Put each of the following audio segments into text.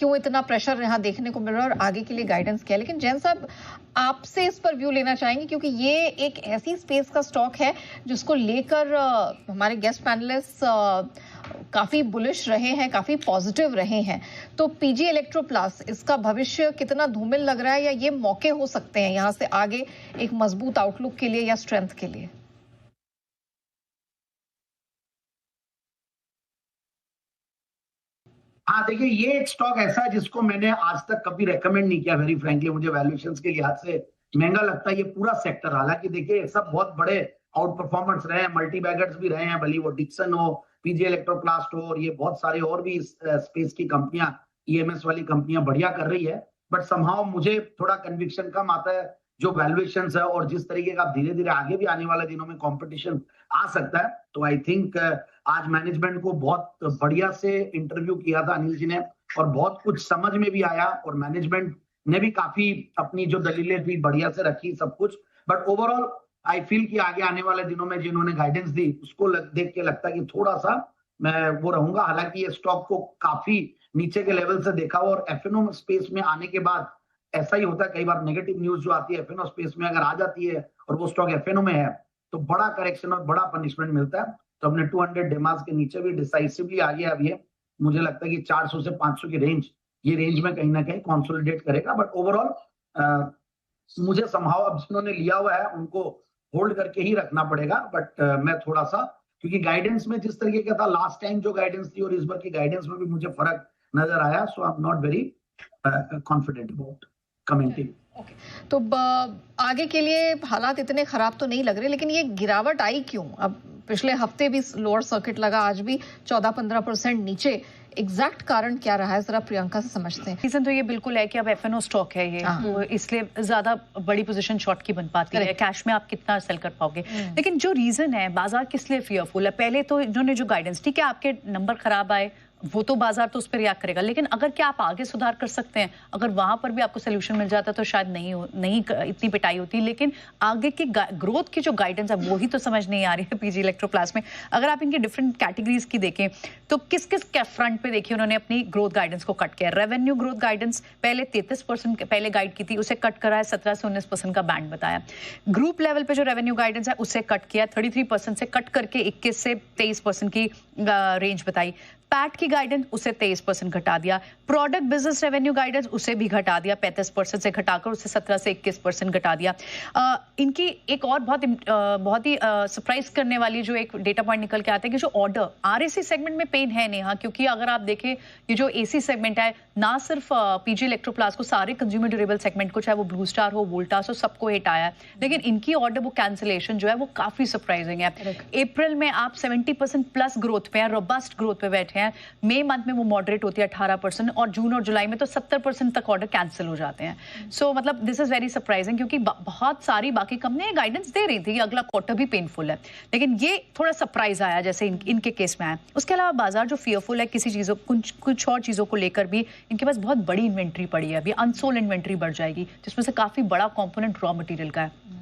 क्यों इतना प्रेशर यहाँ देखने को मिल रहा है और आगे के लिए गाइडेंस क्या है। लेकिन जैन साहब, आपसे इस पर व्यू लेना चाहेंगे क्योंकि ये एक ऐसी स्पेस का स्टॉक है जिसको लेकर हमारे गेस्ट पैनलिस्ट काफी बुलिश रहे हैं, काफी पॉजिटिव रहे हैं। तो पीजी इलेक्ट्रोप्लास, इसका भविष्य कितना धूमिल लग रहा है या ये मौके हो सकते हैं यहाँ से आगे एक मजबूत आउटलुक के लिए या स्ट्रेंथ के लिए? हाँ देखिए, ये एक स्टॉक ऐसा है जिसको मैंने आज तक कभी रेकमेंड नहीं किया। वेरी फ्रैंकली मुझे वैल्यूएशंस के लिहाज से महंगा लगता है ये पूरा सेक्टर। हालांकि देखिए सब बहुत बड़े आउट परफॉर्मर्स रहे हैं, मल्टी बैगर्स भी रहे हैं, भले वो डिक्सन हो, पीजी इलेक्ट्रोप्लास्ट हो, और ये बहुत सारे और भी स्पेस की कंपनियां, ईएमएस वाली कंपनियां बढ़िया कर रही है। बट समहाउ मुझे थोड़ा कन्विक्शन कम आता है जो वैल्यूएशंस है और जिस तरीके का धीरे धीरे आगे भी आने वाले दिनों में कंपटीशन आ सकता है। तो आई थिंक आज मैनेजमेंट को बहुत बढ़िया से इंटरव्यू किया था अनिल जी ने और बहुत कुछ समझ में भी आया और मैनेजमेंट ने भी काफी अपनी जो दलीलें थी बढ़िया से रखी सब कुछ। बट ओवरऑल आई फील कि आगे आने वाले दिनों में जिन्होंने गाइडेंस दी उसको देख के लगता है कि थोड़ा सा मैं वो रहूंगा। हालांकि ये स्टॉक को काफी नीचे के लेवल से देखा और एफएनओ स्पेस में आने के बाद ऐसा ही होता है, कई बार नेगेटिव न्यूज जो आती है एफएनओ स्पेस में अगर आ जाती है और वो स्टॉक एफएनओ में है तो बड़ा करेक्शन और बड़ा पनिशमेंट मिलता है। तो अपने 200 डेमास के नीचे भी डिसाइसिवली आ गया। अब ये मुझे लगता है कि 400 से 500 की रेंज, ये रेंज में कहीं ना कहीं कंसोलिडेट करेगा। बट ओवरऑल मुझे समहाउ अब जिन्होंने लिया हुआ है उनको होल्ड करके ही रखना पड़ेगा। बट मैं थोड़ा सा, क्योंकि गाइडेंस में जिस तरीके का था लास्ट टाइम जो गाइडेंस थी और इस बार की गाइडेंस में भी मुझे फर्क नजर आया। So I am not very confident about commenting. Okay, तो आगे के लिए हालात इतने खराब तो नहीं लग रहे, लेकिन ये गिरावट आई क्यों? अब पिछले हफ्ते भी लोअर सर्किट लगा, आज भी 14-15% नीचे। एग्जैक्ट कारण क्या रहा है, जरा प्रियंका से समझते हैं। रीजन तो ये बिल्कुल है कि अब एफएनओ स्टॉक है ये, तो इसलिए ज्यादा बड़ी पोजीशन शॉर्ट की बन पाती है। कैश में आप कितना सेल कर पाओगे। लेकिन जो रीजन है बाजार किस लिए फियरफुल है, पहले तो इन्होंने जो गाइडेंस, ठीक है आपके नंबर खराब आए वो तो बाजार तो उस पर रिएक्ट करेगा, लेकिन अगर क्या आप आगे सुधार कर सकते हैं, अगर वहां पर भी आपको सोल्यूशन मिल जाता तो शायद नहीं इतनी पिटाई होती। लेकिन आगे की ग्रोथ की जो गाइडेंस है वो ही तो समझ नहीं आ रही है पीजी इलेक्ट्रोप्लास में। अगर आप इनकी डिफरेंट कैटेगरीज की देखें तो किस किस फ्रंट पे देखिए उन्होंने अपनी ग्रोथ गाइडेंस को कट किया। रेवेन्यू ग्रोथ गाइडेंस पहले 33% पहले गाइड की थी, उसे कट करा है, 17 से 19% का बैंड बताया। ग्रुप लेवल पे जो रेवेन्यू गाइडेंस है उसे कट किया, 33% से कट करके 21 से 23% की रेंज बताई। पैट की गाइडेंस उसे 23% घटा दिया। प्रोडक्ट बिजनेस रेवेन्यू गाइडेंस उसे भी घटा दिया, 35% से घटाकर उसे 17 से 21% घटा दिया। इनकी एक और बहुत ही सरप्राइज करने वाली जो एक डेटा पॉइंट निकल के आता है कि जो ऑर्डर आरएसी सेगमेंट में पेन है नेहा, क्योंकि अगर आप देखें ये जो एसी सेगमेंट है ना सिर्फ पीजी इलेक्ट्रोप्लास को, सारे कंज्यूमर ड्यूरेबल सेगमेंट को, चाहे वो ब्लू स्टार हो, वोल्टास हो, सबको हिट आया है। लेकिन इनकी ऑर्डर बुक कैंसिलेशन जो है वो काफी सरप्राइजिंग है। अप्रैल में आप 70% प्लस ग्रोथ पे हैं, रोबस्ट ग्रोथ पे बैठे हैं। मई मंथ में वो मॉडरेट होती है 18% और जून और जुलाई में तो 70% तक ऑर्डर कैंसिल हो जाते हैं। सो मतलब दिस इज वेरी सरप्राइजिंग, क्योंकि बहुत सारी बाकी कंपनियां गाइडेंस दे रही थी कि अगला क्वार्टर भी पेनफुल है, लेकिन ये थोड़ा सरप्राइज आया जैसे इनके केस में आया। उसके अलावा बाजार जो फियरफुल है किसी चीजों, कुछ और चीजों को लेकर भी इनके पास बहुत बड़ी इन्वेंट्री पड़ी है, अभी अनसोल्ड इन्वेंट्री बढ़ जाएगी, जिसमें से काफी बड़ा कंपोनेंट रॉ मटेरियल का है।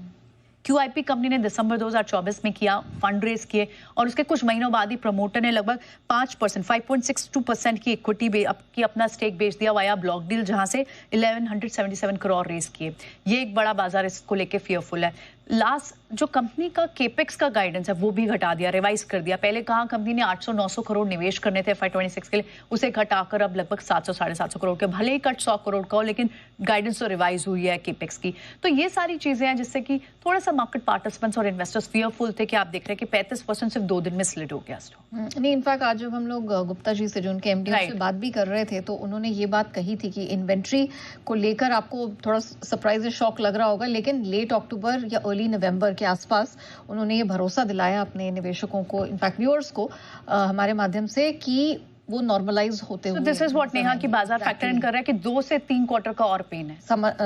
QIP कंपनी ने दिसंबर 2024 में किया, फंड रेज किए और उसके कुछ महीनों बाद ही प्रमोटर ने लगभग 5%, 5.62% की इक्विटी की अपना स्टेक बेच दिया वाया ब्लॉक डील, जहां से 1177 करोड़ रेज किए। ये एक बड़ा बाजार इसको लेके फियरफुल है। लास्ट जो कंपनी का केपेक्स का गाइडेंस है वो भी घटा दिया, रिवाइज कर दिया। पहले कहा कंपनी ने 800-900 करोड़ निवेश करने थे FY26 के लिए, उसे घटाकर अब लगभग 700-750 करोड़ के, भले ही कट 100 करोड़ का हो लेकिन गाइडेंस तो रिवाइज हुई है केपेक्स की। तो ये सारी चीजें हैं जिससे कि थोड़ा सा मार्केट पार्टिसिपेंट्स और इन्वेस्टर्स फियरफुल थे कि आप देख रहे हैं कि 35% सिर्फ 2 दिन में स्लिड हो गया स्टॉक। नहीं, इनफैक्ट आज जब हम लोग गुप्ता जी से जो उनके एमडी से बात भी कर रहे थे तो उन्होंने ये बात कही थी कि इन्वेंट्री को लेकर आपको थोड़ा सरप्राइज या शॉक लग रहा होगा, लेकिन लेट अक्टूबर या अर्ली नवंबर के आसपास उन्होंने ये भरोसा दिलाया अपने निवेशकों को, इनफैक्ट व्यूअर्स को हमारे माध्यम से, कि वो नॉर्मलाइज होते हुए। दिस इज व्हाट नेहा की बाजार फैक्टर इन कर रहा है कि 2 से 3 क्वार्टर का और पेन है,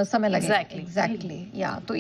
समय लगेगा। एग्जैक्टली या तो